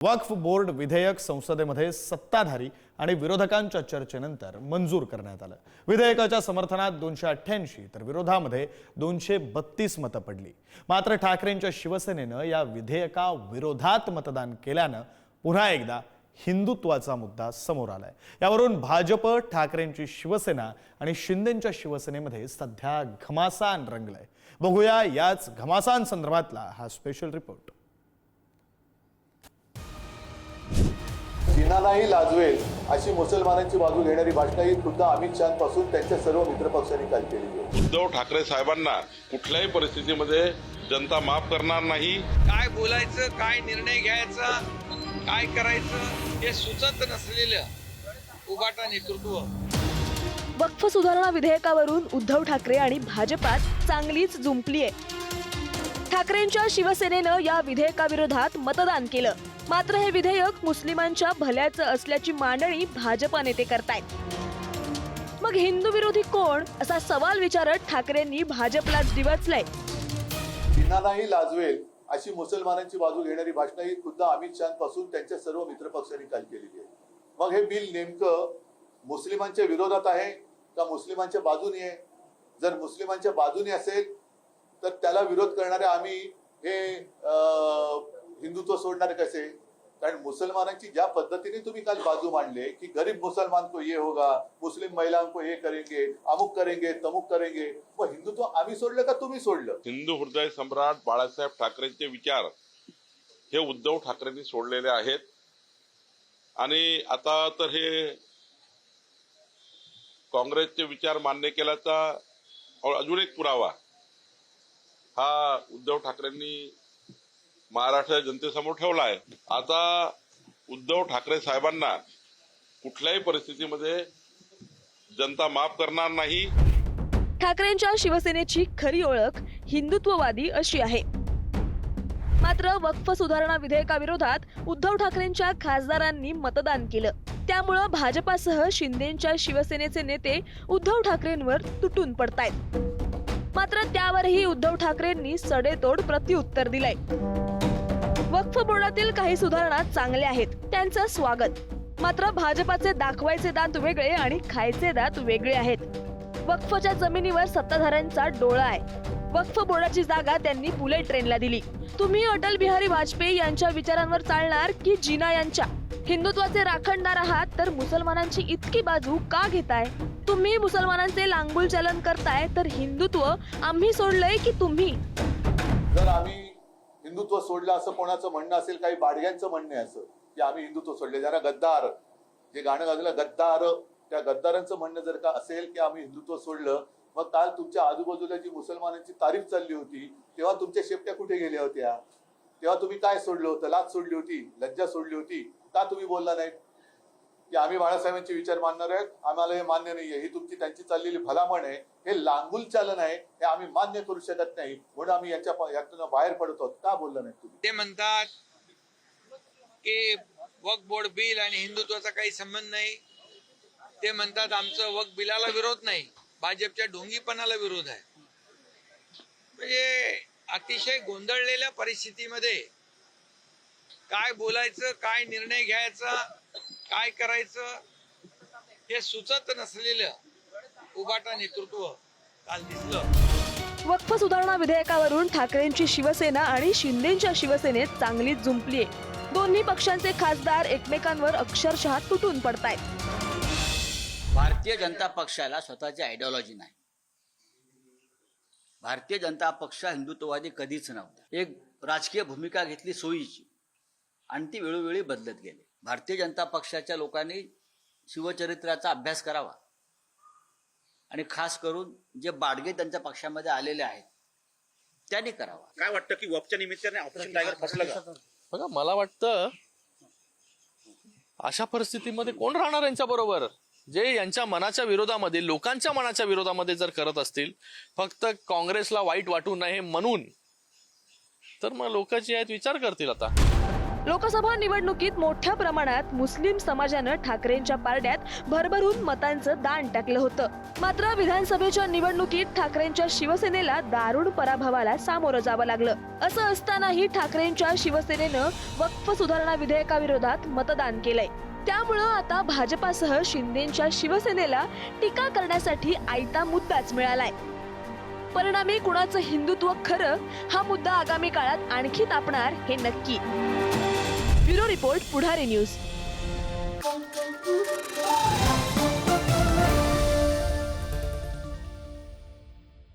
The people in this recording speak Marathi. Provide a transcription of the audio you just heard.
वक्फ बोर्ड विधेयक संसदेमध्ये सत्ताधारी आणि विरोधकांच्या चर्चेनंतर मंजूर करण्यात आलं। विधेयकाच्या समर्थनात 288 तर विरोधामध्ये 232 मतं पडली। मात्र ठाकरेंच्या शिवसेनेनं या विधेयकाविरोधात मतदान केल्यानं पुन्हा एकदा हिंदुत्वाचा मुद्दा समोर आलाय। यावरून भाजप, ठाकरेंची शिवसेना आणि शिंदेंच्या शिवसेनेमध्ये सध्या घमासान रंगलाय। बघूया याच घमासांसंदर्भातला हा स्पेशल रिपोर्ट। चीनालाही लाजवेल अशी मुसलमानांची बाजू घेणारी भाषणं खुद्द अमित शहापासून त्यांच्या सर्व मित्रपक्षांनी काल केली आहे। उद्धव ठाकरे साहेबांना कुठल्याही परिस्थितीमध्ये जनता माफ करणार नाही। काय बोलायचं, काय निर्णय घ्यायचा, काय करायचं हे सुचत नसलेलं उभाटा नेतृत्व। वक्फ सुधारणा विधेयकावरून उद्धव ठाकरे आणि भाजपात चांगलीच जुंपली आहे। ठाकरेंच्या शिवसेनेनं या विधेयकाविरोधात मतदान केलं। मात्र हे विधेयक मुस्लिमांच्या भल्याचं असल्याची मांडणी भाजप नेते करतायत। मग हिंदू विरोधी कोण असा सवाल विचारत ठाकरेंनी भाजपलाच डिवचलंय। चीनालाही लाजवेल अशी मुसलमानांची बाजू घेणारी भाषणं खुद्द अमित शहापासून त्यांच्या सर्व मित्रपक्षांनी काल केलेली आहे। मग हे बिल नेमकं मुस्लिमांच्या विरोधात आहे का मुस्लिमांच्या बाजूने आहे? जर मुस्लिमांच्या बाजूने असेल तर त्याला विरोध करणारे आम्ही हे हिंदुत्व सोडणारे कसे? कारण मुसलमानांची ज्या पद्धतीने तुम्ही काल बाजू मांडले की गरीब मुसलमान को ये होगा, मुस्लिम महिलाओं को ये करेंगे, अमुक करेंगे, तमुक करेंगे, मग हिंदुत्व आम्ही सोडलं का तुम्ही सोडलं? हिंदू हृदय सम्राट बाळासाहेब ठाकरेंचे विचार हे उद्धव ठाकरेंनी सोडलेले आहेत। आणि आता तर हे काँग्रेसचे विचार मान्य केल्याचा अजून एक पुरावा हा उद्धव ठाकरेंनी महाराष्ट्र जनतेसमोर ठेवला आहे। आता उद्धव ठाकरे साहेबांना कुठल्याही परिस्थितीमध्ये जनता माफ करणार नाही। ठाकरेंच्या शिवसेनेची खरी ओळख हिंदुत्ववादी अशी आहे। मात्र वक्फ सुधारणा विधेयकाविरोधात उद्धव ठाकरेंच्या खासदारांनी मतदान केलं। त्यामुळे भाजपासह शिंदेंच्या शिवसेनेचे नेते उद्धव ठाकरेंवर तुटून पडतायत। मात्र त्यावरही उद्धव ठाकरेंनी सडेतोड प्रत्युत्तर दिलंय। वक्फ बोर्डातील काही सुधारणा चांगल्या आहेत, त्यांचं स्वागत। मात्र भाजपाचे दाखवायचे दात वेगळे आणि खायचे दात वेगळे आहेत। वक्फच्या जमिनीवर सत्ताधाऱ्यांचा डोळा आहे। वक्फ बोर्डाची जागा त्यांनी बुलेट ट्रेनला दिली। तुम्ही अटल बिहारी वाजपेयी यांच्या विचारांवर चालणार की जिना यांच्या? हिंदुत्वाचे राखणदार आहात तर मुसलमानांची इतकी बाजू का घेताय? तुम्ही मुसलमानांचे लांगुल चलन करताय तर हिंदुत्व आम्ही सोडलंय की तुम्ही? जर आम्ही हिंदुत्व सोडलं असं कोणाचं म्हणणं असेल, काही बाडग्यांचं म्हणणं आहे असं की आम्ही हिंदुत्व सोडले, जरा गद्दार जे गाणं गाजलं गद्दार, त्या गद्दारांचं म्हणणं जर का असेल की आम्ही हिंदुत्व सोडलं, मग काल तुमच्या आजूबाजूला जी मुसलमानांची तारीफ चालली होती तेव्हा तुमच्या शेपट्या कुठे गेल्या होत्या? तेव्हा तुम्ही काय सोडलं होतं? लाच सोडली होती, लज्जा सोडली होती का? तुम्ही बोलला नाही की आम्ही बाळासाहेबांचे विचार मानणार आहेत, आम्हाला हे मान्य नाहीये, ही तुमची त्यांची चाललेली भलामण आहे, हे लांगुल चालन आहे, हे आम्ही मान्य करू शकत नाही, म्हणून आम्ही यातून बाहेर पडतो। का बोलला नाही तुम्ही? ते म्हणतात की वक्फ बोर्ड बिल आणि हिंदुत्वाचा काही संबंध नाही। ते म्हणतात आमचं वक्फ बिलाला विरोध नाही, भाजपच्या ढोंगीपणाला विरोध आहे। म्हणजे अतिशय गोंधळलेल्या परिस्थितीमध्ये काय बोलायचं, काय निर्णय घ्यायचा, काय करायचं हे सुचत नसलेलं उभाटा नेतृत्व काल दिसलं। वक्फ सुधारणा विधेयकावरून ठाकरेंची शिवसेना आणि शिंदेंच्या शिवसेनेत चांगलीच जुंपलीये। दोन्ही पक्षांचे खासदार एकमेकांवर अक्षरशः तुटून पडतायत। भारतीय जनता पक्षाला स्वतःची आयडिओलॉजी नाही। भारतीय जनता पक्ष हिंदुत्ववादी कधीच नव्हता। एक राजकीय भूमिका घेतली सोयीची आणि ती वेळोवेळी बदलत गेली। भारतीय जनता पक्षाच्या लोकांनी शिवचरित्राचा अभ्यास करावा आणि खास करून जे बाडगे त्यांच्या पक्षामध्ये आलेले आहेत त्यांनी करावा। काय वाटतं की वक्फच्या निमित्ताने ऑपरेशन टायगर फसलं का? बघा, मला वाटतं अशा परिस्थितीमध्ये कोण राहणार यांच्या बरोबर? जे यांच्या मनाच्या विरोधामध्ये, लोकांच्या मनाच्या विरोधामध्ये जर करत असतील, फक्त काँग्रेसला वाईट वाटू नये म्हणून, तर मग लोक जे आहेत विचार करतील आता। लोकसभा निवडणुकीत मोठ्या प्रमाणात मुस्लिम समाजानं ठाकरेंच्या पारड्यात भरभरून मतांचं दान टाकलं होतं. मात्र विधानसभेच्या निवडणुकीत ठाकरेंच्या शिवसेनेला दारुण पराभवाला सामोरं जावं लागलं. असं असतानाही ठाकरेंच्या शिवसेनेनं वक्फ सुधारणा विधेयकाविरोधात मतदान केलंय. त्यामुळं आता भाजपासह शिंदेच्या शिवसेनेला टीका करण्यासाठी आयता मुद्दाच मिळालाय. परिणामी कुणाचं हिंदुत्व खरं हा मुद्दा आगामी काळात आणखी तापणार हे नक्की. ब्युरो रिपोर्ट, पुढारी न्यूज.